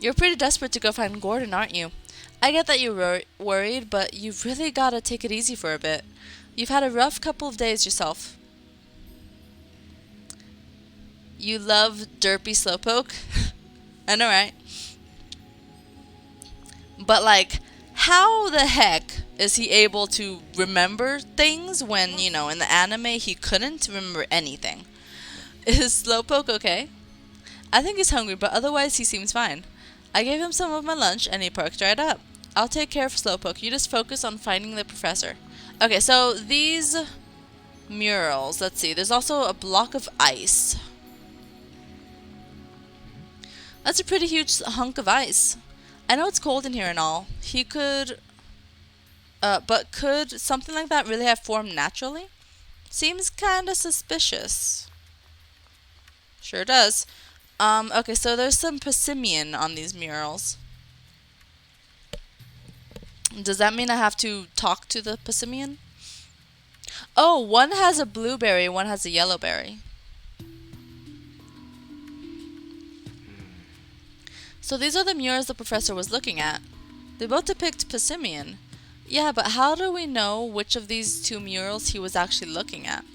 You're pretty desperate to go find Gordon, aren't you? I get that you're worried, but you've really gotta take it easy for a bit. You've had a rough couple of days yourself. You love derpy slowpoke? I know, right? But, like, how the heck is he able to remember things when, you know, in the anime he couldn't remember anything? Is Slowpoke okay? I think he's hungry, but otherwise he seems fine. I gave him some of my lunch and he perked right up. I'll take care of Slowpoke. You just focus on finding the professor. Okay, so these murals, let's see. There's also a block of ice. That's a pretty huge hunk of ice. I know it's cold in here and all. He could... but could something like that really have formed naturally? Seems kinda suspicious. Sure does. Okay, so there's some Passimian on these murals. Does that mean I have to talk to the Passimian? Oh, one has a blueberry, one has a yellowberry. So these are the murals the professor was looking at. They both depict Passimian. Yeah, but how do we know which of these two murals he was actually looking at?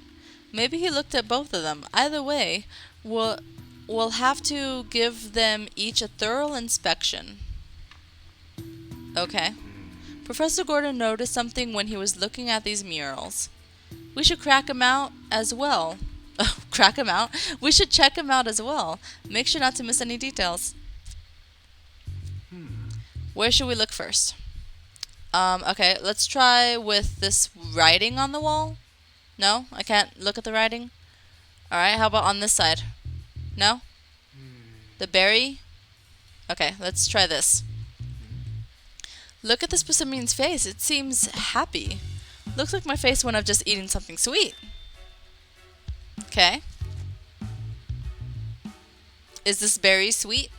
Maybe he looked at both of them. Either way, we'll have to give them each a thorough inspection. Okay. Professor Gordon noticed something when he was looking at these murals. We should crack him out as well. Crack him out? We should check him out as well. Make sure not to miss any details. Where should we look first? Okay, let's try with this writing on the wall. No? I can't look at the writing? Alright, how about on this side? No? The berry? Okay, let's try this. Look at this Passimian's face. It seems happy. Looks like my face when I've just eaten something sweet. Okay. Is this berry sweet?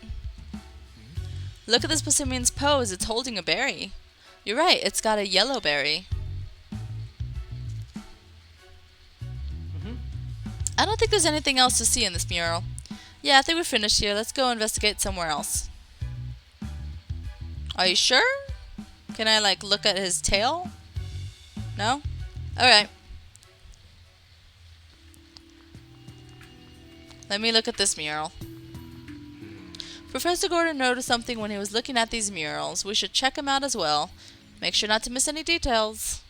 Look at this Passimian's pose. It's holding a berry. You're right. It's got a yellow berry. I don't think there's anything else to see in this mural. Yeah, I think we're finished here. Let's go investigate somewhere else. Are you sure? Can I, like, look at his tail? No? Alright. Let me look at this mural. Professor Gordon noticed something when he was looking at these murals. We should check him out as well. Make sure not to miss any details.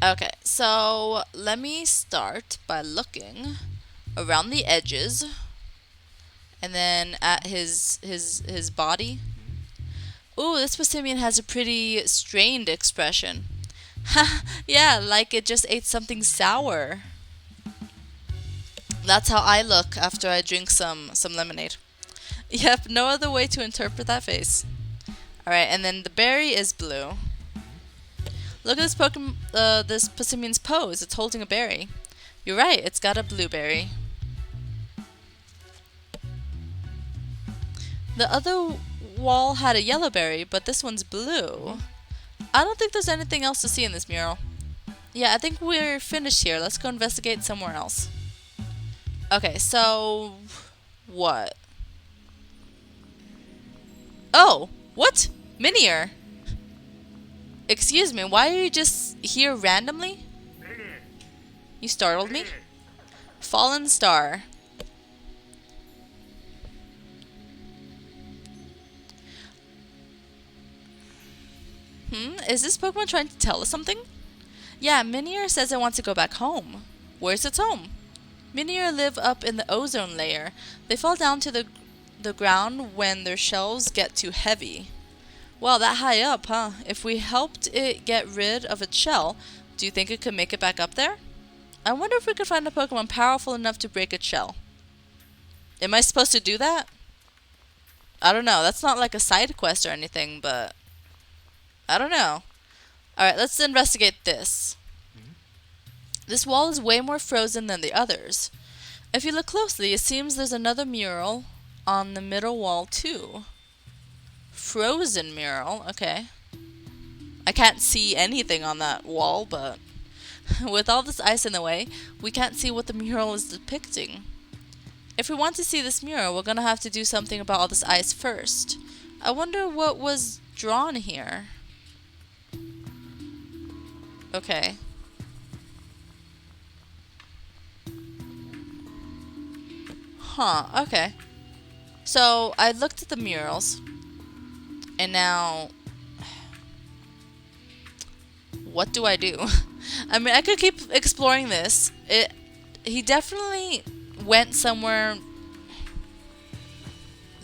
Okay, so let me start by looking around the edges and then at his body. Ooh, this Passimian has a pretty strained expression. Yeah, like it just ate something sour. That's how I look after I drink some lemonade. Yep, no other way to interpret that face. Alright, and then the berry is blue. Look at this this Passimian's pose. It's holding a berry. You're right, it's got a blueberry. The other wall had a yellowberry, but this one's blue. I don't think there's anything else to see in this mural. Yeah, I think we're finished here. Let's go investigate somewhere else. Okay, so... what? Oh! What? Minier! Excuse me, why are you just here randomly? You startled me? Fallen star. Is this Pokemon trying to tell us something? Yeah, Minier says it wants to go back home. Where's its home? Minier live up in the ozone layer. They fall down to the ground when their shells get too heavy. Well, that high up, huh? If we helped it get rid of its shell, do you think it could make it back up there? I wonder if we could find a Pokemon powerful enough to break its shell. Am I supposed to do that? I don't know. That's not like a side quest or anything, but... I don't know. Alright, let's investigate this. This wall is way more frozen than the others. If you look closely, it seems there's another mural on the middle wall too. Frozen mural, okay. I can't see anything on that wall, but with all this ice in the way, we can't see what the mural is depicting. If we want to see this mural, we're gonna have to do something about all this ice first. I wonder what was drawn here. Okay. Huh, okay. So, I looked at the murals, and now... what do I do? I mean, I could keep exploring this. He definitely went somewhere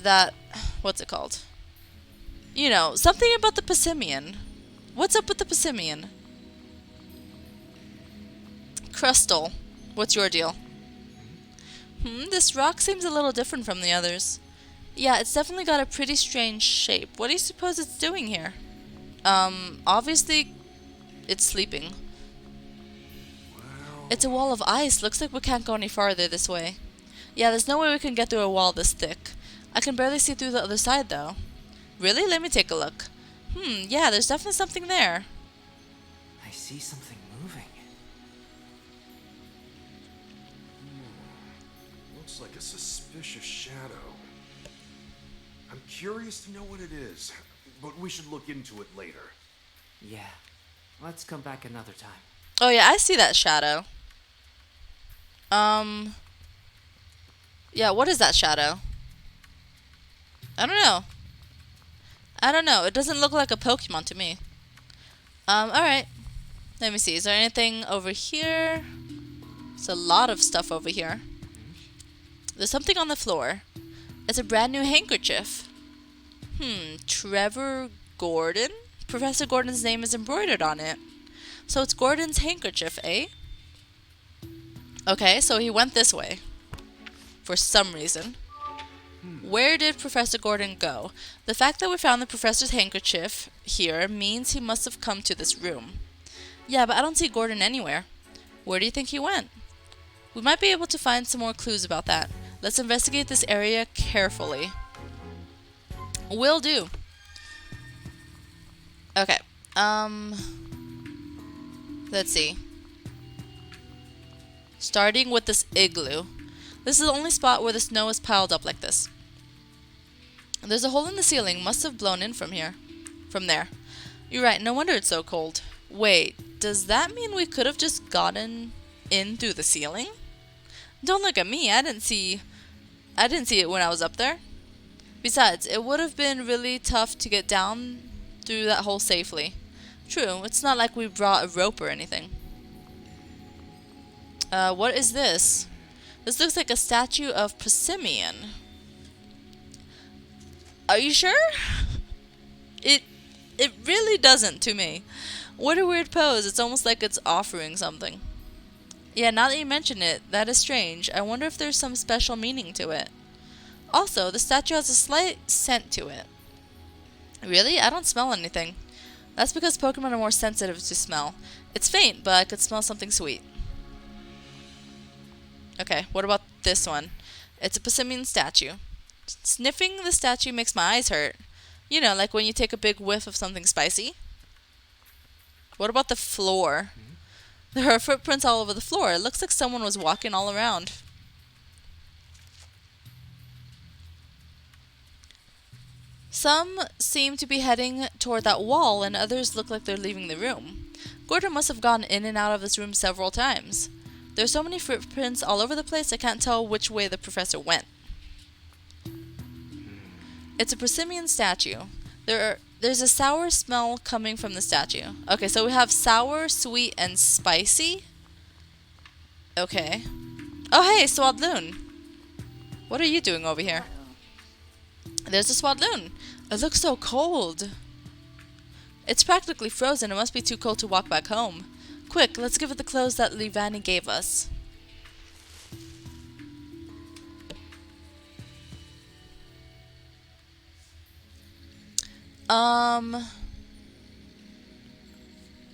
that... what's it called? You know, something about the Passimian. What's up with the Passimian? Crystal, what's your deal? This rock seems a little different from the others. Yeah, it's definitely got a pretty strange shape. What do you suppose it's doing here? Obviously, it's sleeping. Well, It's a wall of ice. Looks like we can't go any farther this way. Yeah, there's no way we can get through a wall this thick. I can barely see through the other side, though. Really? Let me take a look. Yeah, there's definitely something there. I see something moving. looks like a suspicious shadow. I'm curious to know what it is, but we should look into it later. Yeah. Let's come back another time. Oh yeah, I see that shadow. Yeah, what is that shadow? I don't know. I don't know. It doesn't look like a Pokemon to me. Alright. Let me see. Is there anything over here? There's a lot of stuff over here. There's something on the floor. It's a brand new handkerchief. Trevor Gordon? Professor Gordon's name is embroidered on it. So it's Gordon's handkerchief, eh? Okay, so he went this way. For some reason. Where did Professor Gordon go? The fact that we found the professor's handkerchief here means he must have come to this room. Yeah, but I don't see Gordon anywhere. Where do you think he went? We might be able to find some more clues about that. Let's investigate this area carefully. Will do. Okay. Let's see. Starting with this igloo. This is the only spot where the snow is piled up like this. There's a hole in the ceiling. Must have blown in from here. From there. You're right. No wonder it's so cold. Wait. Does that mean we could have just gotten in through the ceiling? Don't look at me. I didn't see it when I was up there. Besides, it would have been really tough to get down through that hole safely. True. It's not like we brought a rope or anything. What is this? This looks like a statue of Passimian. Are you sure? It really doesn't to me. What a weird pose. It's almost like it's offering something. Yeah, now that you mention it, that is strange. I wonder if there's some special meaning to it. Also, the statue has a slight scent to it. Really? I don't smell anything. That's because Pokemon are more sensitive to smell. It's faint, but I could smell something sweet. Okay, what about this one? It's a Passimian statue. Sniffing the statue makes my eyes hurt. You know, like when you take a big whiff of something spicy. What about the floor? There are footprints all over the floor. It looks like someone was walking all around. Some seem to be heading toward that wall, and others look like they're leaving the room. Gordon must have gone in and out of this room several times. There's so many footprints all over the place, I can't tell which way the professor went. It's a Passimian statue. There's a sour smell coming from the statue. Okay, so we have sour, sweet, and spicy. Okay. Oh, hey, Swadloon. What are you doing over here? There's a Swadloon. It looks so cold. It's practically frozen. It must be too cold to walk back home. Quick, let's give it the clothes that Levani gave us.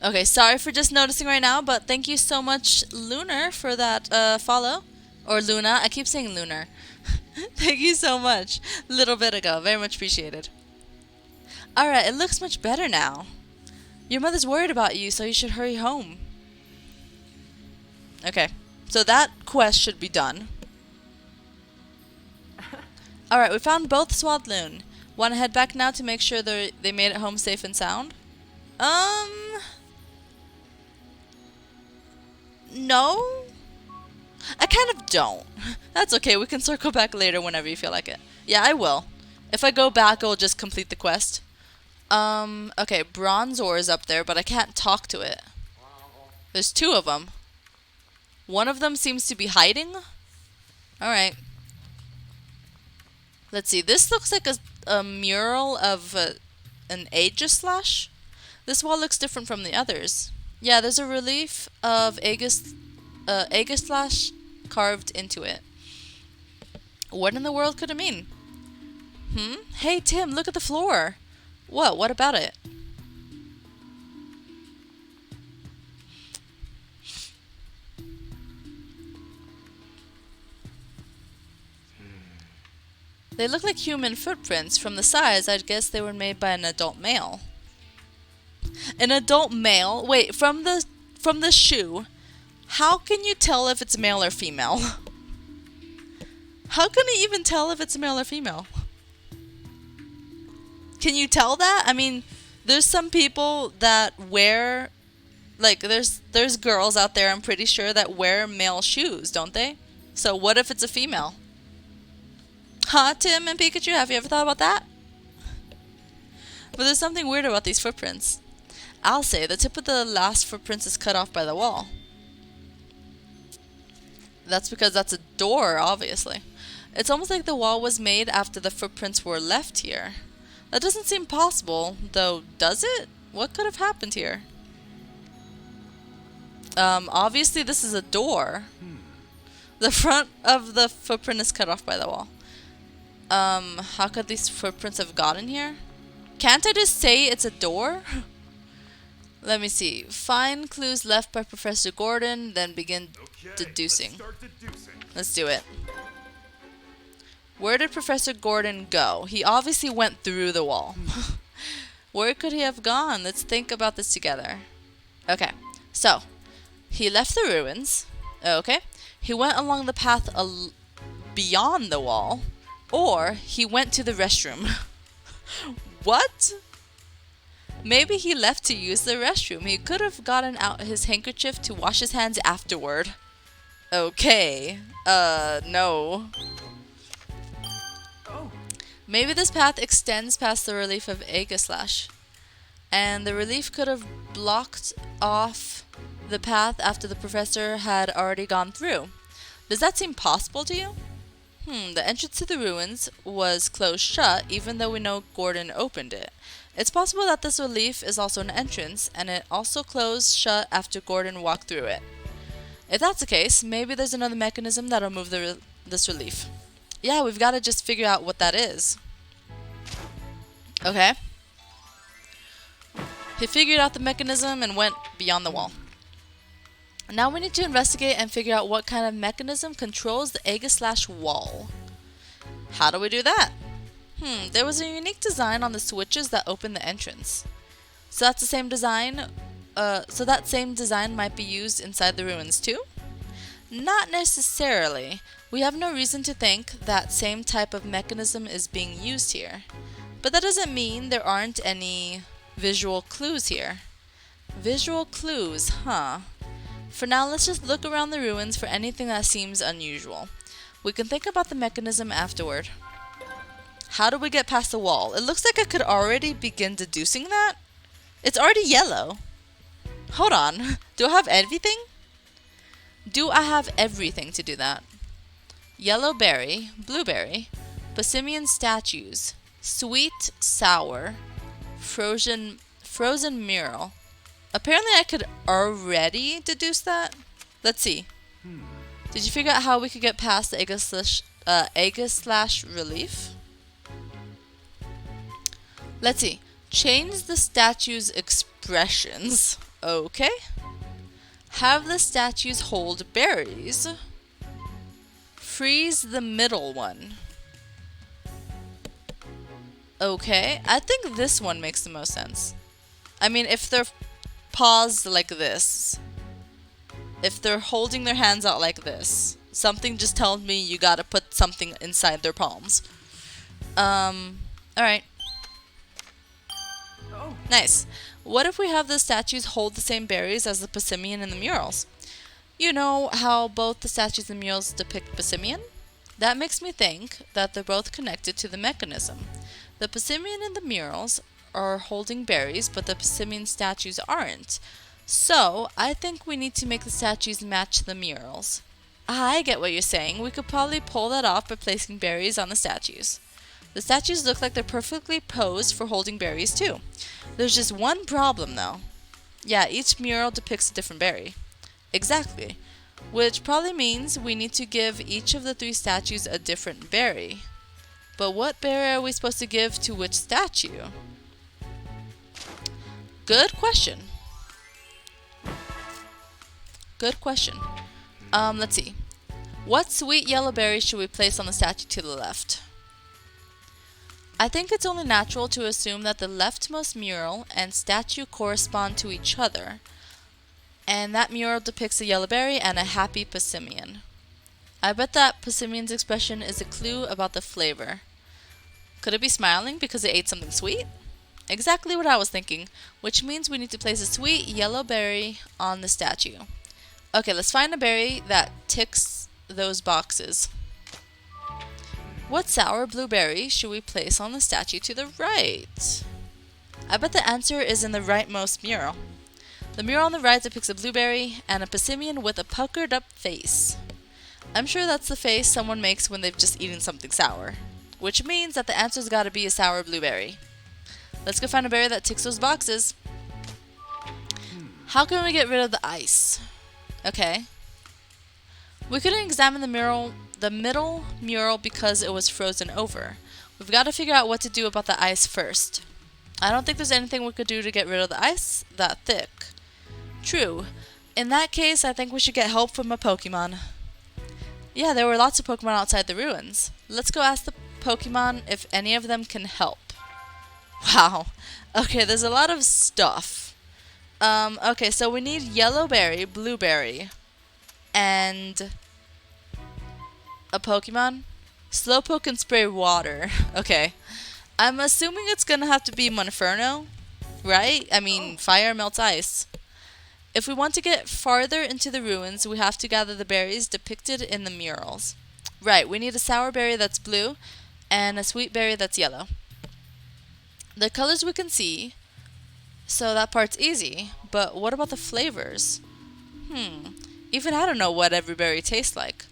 Okay, sorry for just noticing right now, but thank you so much, Lunar, for that follow. Or Luna. I keep saying Lunar. Thank you so much. A little bit ago. Very much appreciated. Alright, it looks much better now. Your mother's worried about you, so you should hurry home. Okay, so that quest should be done. Alright, we found both Swadloon. Want to head back now to make sure they made it home safe and sound? No? I kind of don't. That's okay, we can circle back later whenever you feel like it. Yeah, I will. If I go back, I'll just complete the quest. Okay, Bronzor is up there, but I can't talk to it. There's two of them. One of them seems to be hiding. Alright. Let's see, this looks like a mural of an Aegislash. This wall looks different from the others. Yeah, there's a relief of Aegislash carved into it. What in the world could it mean? Hey Tim, look at the floor. What about it? They look like human footprints. From the size, I'd guess they were made by an adult male. An adult male? Wait, from the shoe, how can you tell if it's male or female? How can you even tell if it's male or female? Can you tell that? I mean, there's some people that wear, like, there's girls out there, I'm pretty sure, that wear male shoes, don't they? So what if it's a female? Huh, Tim and Pikachu? Have you ever thought about that? But there's something weird about these footprints. I'll say the tip of the last footprints is cut off by the wall. That's because that's a door, obviously. It's almost like the wall was made after the footprints were left here. That doesn't seem possible, though, does it? What could have happened here? Obviously this is a door. The front of the footprint is cut off by the wall. How could these footprints have gotten here? Can't I just say it's a door? Let me see. Find clues left by Professor Gordon, then begin deducing. Let's do it. Where did Professor Gordon go? He obviously went through the wall. Where could he have gone? Let's think about this together. Okay, so he left the ruins. Okay, he went along the path beyond the wall. Or he went to the restroom. What? Maybe he left to use the restroom. He could have gotten out his handkerchief to wash his hands afterward. Okay. No. Maybe this path extends past the relief of Aegislash. And the relief could have blocked off the path after the professor had already gone through. Does that seem possible to you? The entrance to the ruins was closed shut, even though we know Gordon opened it. It's possible that this relief is also an entrance, and it also closed shut after Gordon walked through it. If that's the case, maybe there's another mechanism that'll move this relief. Yeah, we've got to just figure out what that is. Okay. He figured out the mechanism and went beyond the wall. Now we need to investigate and figure out what kind of mechanism controls the Aegislash wall. How do we do that? There was a unique design on the switches that open the entrance. So that's the same design. So that same design might be used inside the ruins too? Not necessarily. We have no reason to think that same type of mechanism is being used here. But that doesn't mean there aren't any visual clues here. Visual clues, huh? For now, let's just look around the ruins for anything that seems unusual. We can think about the mechanism afterward. How do we get past the wall? It looks like I could already begin deducing that. It's already yellow. Hold on. Do I have everything? Do I have everything to do that? Yellow berry, blueberry, Passimian statues, sweet, sour, frozen mural. Apparently I could already deduce that. Let's see. Did you figure out how we could get past the Aegislash relief? Let's see. Change the statue's expressions. Okay. Have the statues hold berries. Freeze the middle one. Okay. I think this one makes the most sense. I mean, if they're paused like this, if they're holding their hands out like this, something just tells me you gotta put something inside their palms. Alright. Oh, Nice. What if we have the statues hold the same berries as the Passimian in the murals? You know how both the statues and murals depict Passimian? That makes me think that they're both connected to the mechanism. The Passimian in the murals are holding berries, but the Passimian statues aren't. So, I think we need to make the statues match the murals. I get what you're saying. We could probably pull that off by placing berries on the statues. The statues look like they're perfectly posed for holding berries too. There's just one problem though. Yeah, each mural depicts a different berry. Exactly. Which probably means we need to give each of the 3 statues a different berry. But what berry are we supposed to give to which statue? Good question. Good question. Let's see. What sweet yellow berry should we place on the statue to the left? I think it's only natural to assume that the leftmost mural and statue correspond to each other, and that mural depicts a yellow berry and a happy Passimian. I bet that Passimian's expression is a clue about the flavor. Could it be smiling because it ate something sweet? Exactly what I was thinking, which means we need to place a sweet yellow berry on the statue. Okay, let's find a berry that ticks those boxes. What sour blueberry should we place on the statue to the right? I bet the answer is in the rightmost mural. The mural on the right depicts a blueberry and a Passimian with a puckered up face. I'm sure that's the face someone makes when they've just eaten something sour, which means that the answer's gotta be a sour blueberry. Let's go find a berry that ticks those boxes. How can we get rid of the ice? Okay. We couldn't examine the middle mural because it was frozen over. We've got to figure out what to do about the ice first. I don't think there's anything we could do to get rid of the ice that thick. True. In that case, I think we should get help from a Pokemon. Yeah, there were lots of Pokemon outside the ruins. Let's go ask the Pokemon if any of them can help. Wow. Okay, there's a lot of stuff. Okay, so we need yellow berry, blueberry, and a Pokemon. Slowpoke can spray water. Okay. I'm assuming it's gonna have to be Monferno, right? I mean, fire melts ice. If we want to get farther into the ruins, we have to gather the berries depicted in the murals. Right, we need a sour berry that's blue and a sweet berry that's yellow. The colors we can see, so that part's easy, but what about the flavors? Even I don't know what every berry tastes like.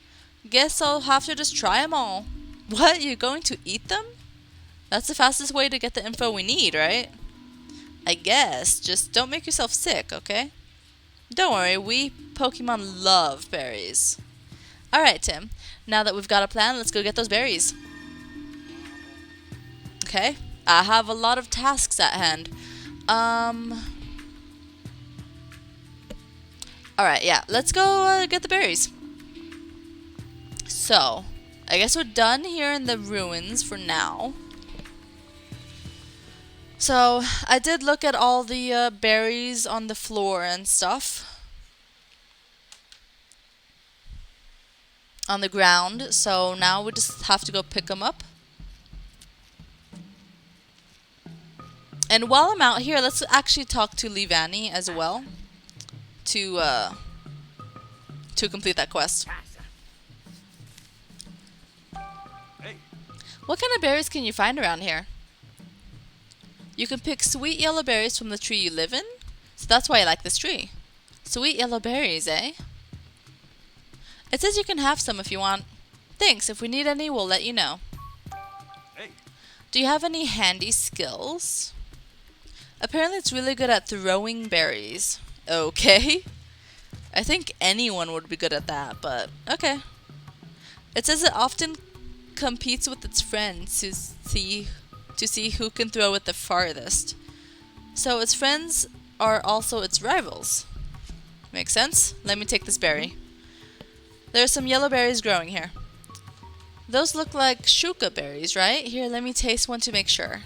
Guess I'll have to just try them all. What? You're going to eat them? That's the fastest way to get the info we need, right? I guess. Just don't make yourself sick, okay? Don't worry, we Pokemon love berries. Alright, Tim. Now that we've got a plan, let's go get those berries. Okay. I have a lot of tasks at hand. Alright, yeah. Let's go get the berries. So, I guess we're done here in the ruins for now. So, I did look at all the berries on the floor and stuff. On the ground. So, now we just have to go pick them up. And while I'm out here, let's actually talk to Leavanny as well. To complete that quest. Hey, What kind of berries can you find around here? You can pick sweet yellow berries from the tree you live in? So that's why I like this tree. Sweet yellow berries, eh? It says you can have some if you want. Thanks, if we need any, we'll let you know. hey. Do you have any handy skills? Apparently it's really good at throwing berries. Okay. I think anyone would be good at that, but okay. It says it often competes with its friends to see who can throw it the farthest. So its friends are also its rivals. Makes sense? Let me take this berry. There are some yellow berries growing here. Those look like shuka berries, right? Here, let me taste one to make sure.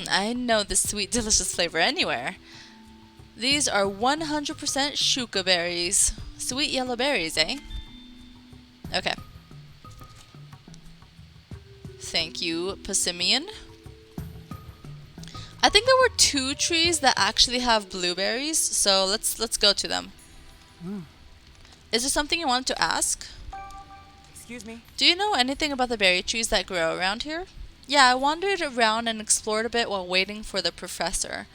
I know this sweet, delicious flavor anywhere. These are 100% shuka berries. Sweet yellow berries, eh? Okay. Thank you, Passimian. I think there were 2 trees that actually have blueberries, so let's go to them. Is there something you wanted to ask? Excuse me? Do you know anything about the berry trees that grow around here? Yeah, I wandered around and explored a bit while waiting for the professor.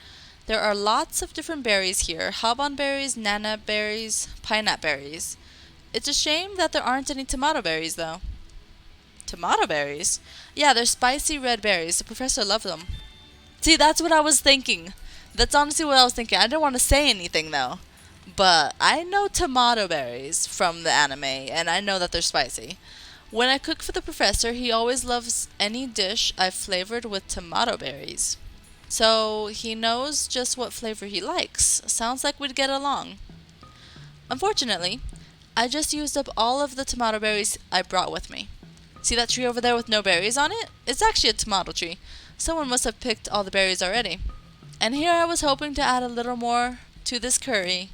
There are lots of different berries here. Habon berries, nana berries, pineapple berries. It's a shame that there aren't any tomato berries, though. Tomato berries? Yeah, they're spicy red berries. The professor loved them. See, that's what I was thinking. That's honestly what I was thinking. I didn't want to say anything, though. But I know tomato berries from the anime, and I know that they're spicy. When I cook for the professor, he always loves any dish I've flavored with tomato berries. So he knows just what flavor he likes. Sounds like we'd get along. Unfortunately, I just used up all of the tomato berries I brought with me. See that tree over there with no berries on it? It's actually a tomato tree. Someone must have picked all the berries already. And here I was hoping to add a little more to this curry.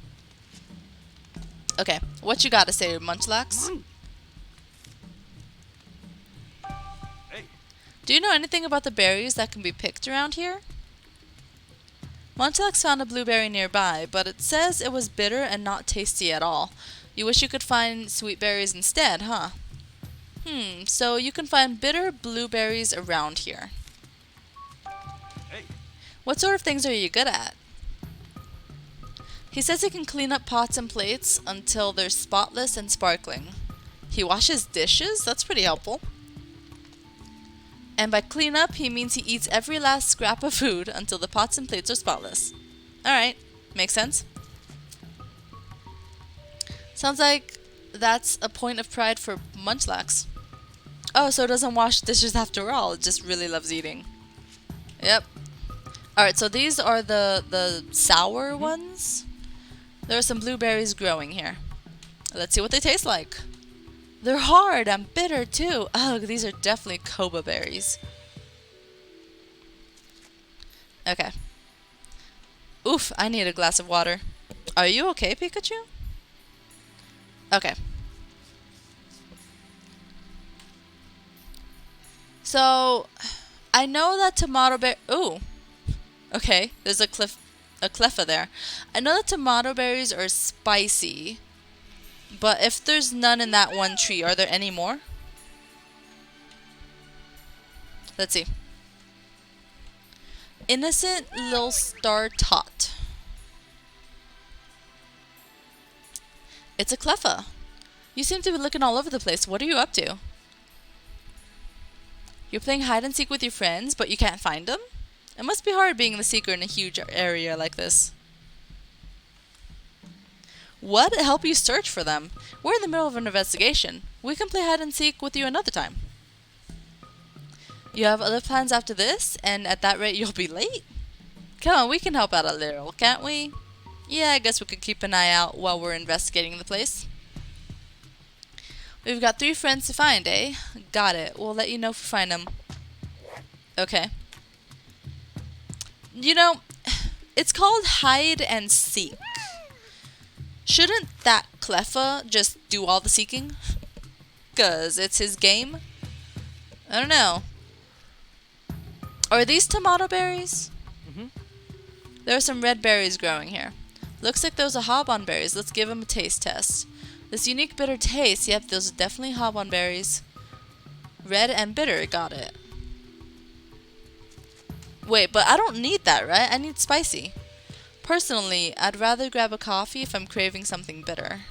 Okay, what you gotta say, Munchlax? Hey. Do you know anything about the berries that can be picked around here? Munchlax found a blueberry nearby, but it says it was bitter and not tasty at all. You wish you could find sweet berries instead, huh? So you can find bitter blueberries around here. Hey. What sort of things are you good at? He says he can clean up pots and plates until they're spotless and sparkling. He washes dishes? That's pretty helpful. And by clean up, he means he eats every last scrap of food until the pots and plates are spotless. Alright, makes sense. Sounds like that's a point of pride for Munchlax. Oh, so it doesn't wash dishes after all, it just really loves eating. Yep. Alright, so these are the sour ones. There are some blueberries growing here. Let's see what they taste like. They're hard and bitter too. Ugh, these are definitely Koba berries. Okay. Oof, I need a glass of water. Are you okay, Pikachu? Okay. So, I know that tomato berry... Ooh. Okay, there's a cleffa there. I know that tomato berries are spicy. But if there's none in that one tree, are there any more? Let's see. Innocent Lil Star Tot. It's a cleffa. You seem to be looking all over the place. What are you up to? You're playing hide and seek with your friends, but you can't find them? It must be hard being the seeker in a huge area like this. What? Help you search for them? We're in the middle of an investigation. We can play hide and seek with you another time. You have other plans after this, and at that rate you'll be late? Come on, we can help out a little, can't we? Yeah, I guess we could keep an eye out while we're investigating the place. We've got 3 friends to find, eh? Got it. We'll let you know if we find them. Okay. You know, it's called hide and seek. Shouldn't that cleffa just do all the seeking? 'Cause it's his game? I don't know. Are these tomato berries? There are some red berries growing here. Looks like those are habon berries. Let's give them a taste test. This unique bitter taste. Yep, those are definitely habon berries. Red and bitter. Got it. Wait, but I don't need that, right? I need spicy. Personally, I'd rather grab a coffee if I'm craving something bitter.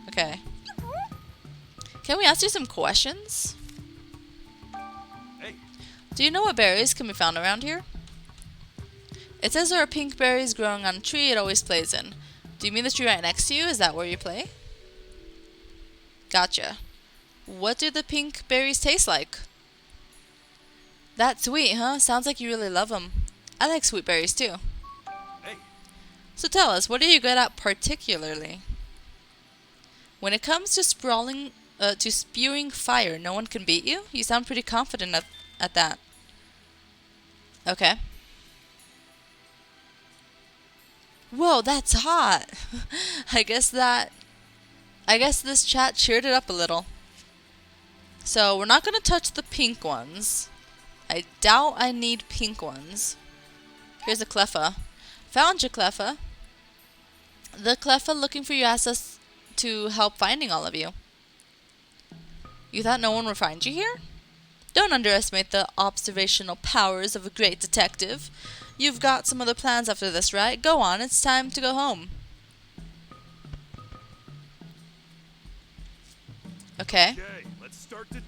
Okay. Can we ask you some questions? Hey. Do you know what berries can be found around here? It says there are pink berries growing on a tree it always plays in. Do you mean the tree right next to you? Is that where you play? Gotcha. What do the pink berries taste like? That's sweet, huh? Sounds like you really love them. I like sweet berries too. Hey. So tell us, what are you good at particularly? When it comes to spewing fire, no one can beat you? You sound pretty confident at that. Okay. Whoa, that's hot. I guess this chat cheered it up a little. So we're not going to touch the pink ones. I doubt I need pink ones. Here's a Cleffa. Found you, Cleffa. The Cleffa looking for you asked us to help finding all of you. You thought no one would find you here? Don't underestimate the observational powers of a great detective. You've got some other plans after this, right? Go on, it's time to go home. Okay. Okay, let's start to...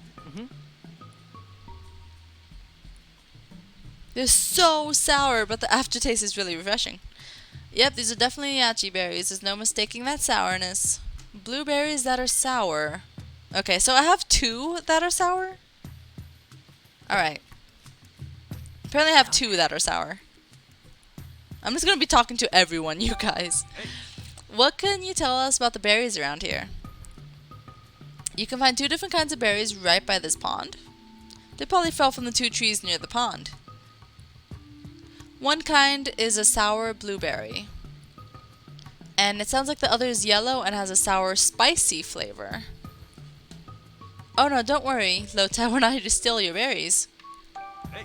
They're so sour, but the aftertaste is really refreshing. Yep, these are definitely yachi berries. There's no mistaking that sourness. Blueberries that are sour. Okay, so I have 2 that are sour. Alright. Apparently I have 2 that are sour. I'm just going to be talking to everyone, you guys. What can you tell us about the berries around here? You can find 2 different kinds of berries right by this pond. They probably fell from the 2 trees near the pond. One kind is a sour blueberry. And it sounds like the other is yellow and has a sour spicy flavor. Oh no, don't worry, Lota, we're not here to steal your berries. Hey,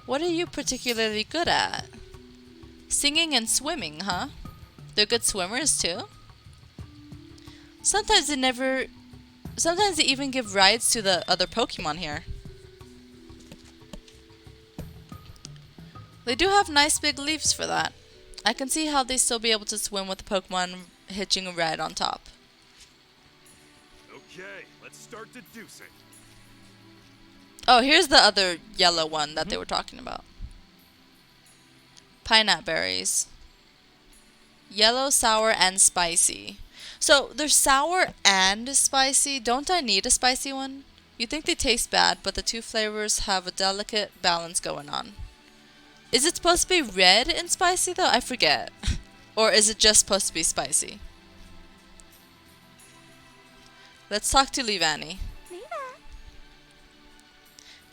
What are you particularly good at? Singing and swimming, huh? They're good swimmers too? Sometimes they even give rides to the other Pokemon here. They do have nice big leaves for that. I can see how they still be able to swim with the Pokemon hitching a ride on top. okay, let's start deducing. Oh, here's the other yellow one that they were talking about. Pineapple berries. Yellow, sour, and spicy. So, they're sour and spicy. Don't I need a spicy one? You think they taste bad, but the 2 flavors have a delicate balance going on. Is it supposed to be red and spicy though? I forget. Or is it just supposed to be spicy? Let's talk to Leavanny.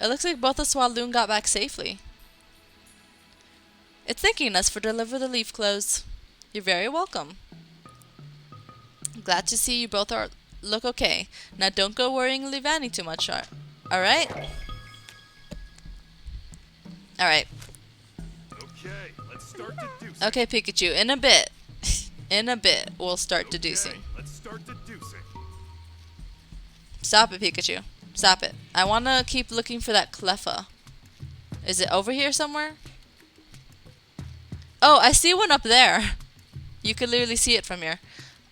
It looks like both the Swaloon got back safely. It's thanking us for delivering the leaf clothes. You're very welcome. Glad to see you both look okay. Now don't go worrying Leavanny too much, alright? Alright. Okay, let's start deducing. Okay, Pikachu, in a bit. In a bit, we'll start deducing. Okay, let's start deducing. Stop it, Pikachu. Stop it. I want to keep looking for that Cleffa. Is it over here somewhere? Oh, I see one up there. You can literally see it from here.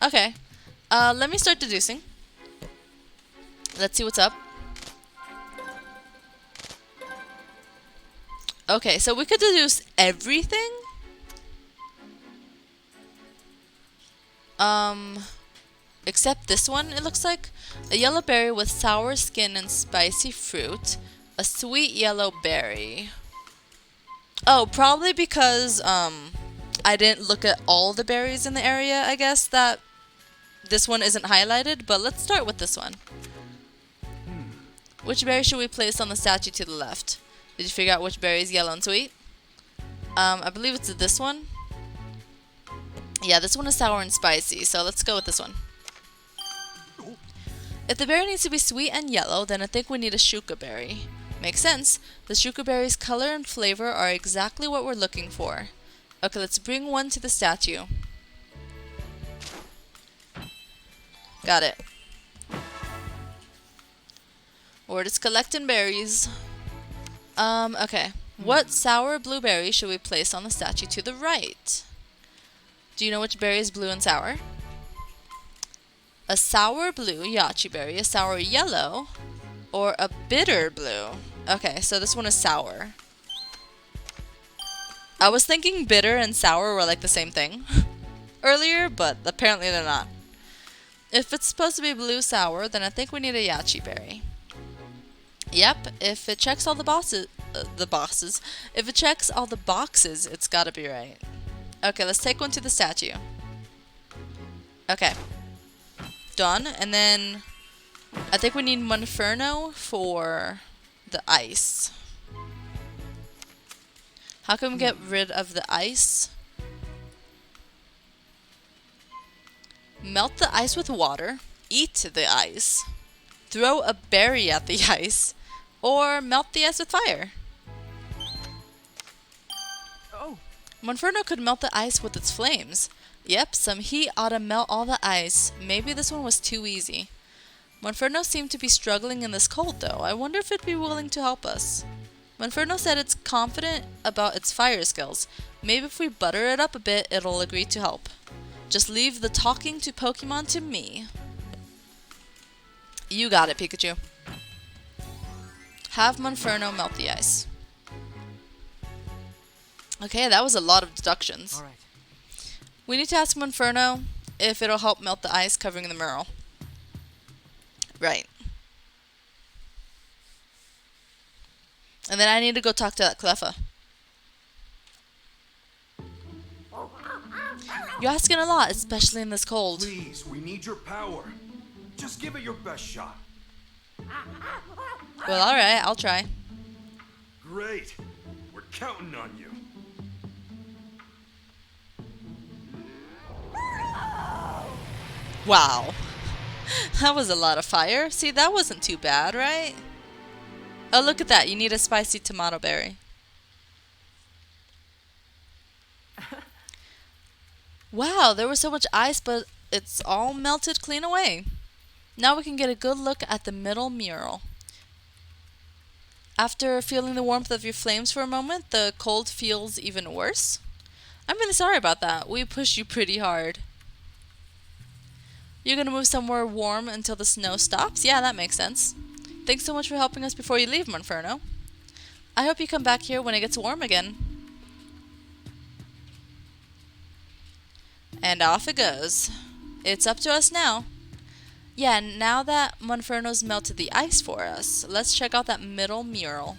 Okay. Let me start deducing. Let's see what's up. Okay, so we could deduce everything. Except this one, it looks like. A yellow berry with sour skin and spicy fruit. A sweet yellow berry. Oh, probably because, I didn't look at all the berries in the area, I guess, that this one isn't highlighted, but let's start with this one. Which berry should we place on the statue to the left? Did you figure out which berry is yellow and sweet? I believe it's this one. Yeah, this one is sour and spicy, so let's go with this one. If the berry needs to be sweet and yellow, then I think we need a shuka berry. Makes sense. The shuka berry's color and flavor are exactly what we're looking for. Okay, let's bring one to the statue. Got it. We're just collecting berries. Okay. What sour blueberry should we place on the statue to the right? Do you know which berry is blue and sour? A sour blue yachi berry, a sour yellow, or a bitter blue? Okay, so this one is sour. I was thinking bitter and sour were like the same thing earlier, but apparently they're not. If it's supposed to be blue sour, then I think we need a yachi berry. Yep, if it checks all the boxes, if it checks all the boxes, it's gotta be right. Okay, let's take one to the statue. Okay. Done, and then I think we need Monferno for the ice. How can we get rid of the ice? Melt the ice with water. Eat the ice. throw a berry at the ice, or melt the ice with fire. Oh, Monferno could melt the ice with its flames. Yep, some heat ought to melt all the ice. Maybe this one was too easy. Monferno seemed to be struggling in this cold though. I wonder if it'd be willing to help us. Monferno said it's confident about its fire skills. Maybe if we butter it up a bit, it'll agree to help. Just leave the talking to Pokemon to me. You got it, Pikachu. Have Monferno melt the ice. Okay, that was a lot of deductions. all right. We need to ask Monferno if it'll help melt the ice covering the mural. Right. And then I need to go talk to that Cleffa. You're asking a lot, especially in this cold. Please, we need your power. Just give it your best shot. Well, alright, I'll try. Great. We're counting on you. Wow. That was a lot of fire. See, that wasn't too bad, right? Oh, look at that. You need a spicy tomato berry. Wow, there was so much ice, but it's all melted clean away. Now we can get a good look at the middle mural. After feeling the warmth of your flames for a moment, the cold feels even worse. I'm really sorry about that. We pushed you pretty hard. You're gonna move somewhere warm until the snow stops? Yeah, that makes sense. Thanks so much for helping us before you leave, Monferno. I hope you come back here when it gets warm again. And off it goes. It's up to us now. Yeah, now that Monferno's melted the ice for us, let's check out that middle mural.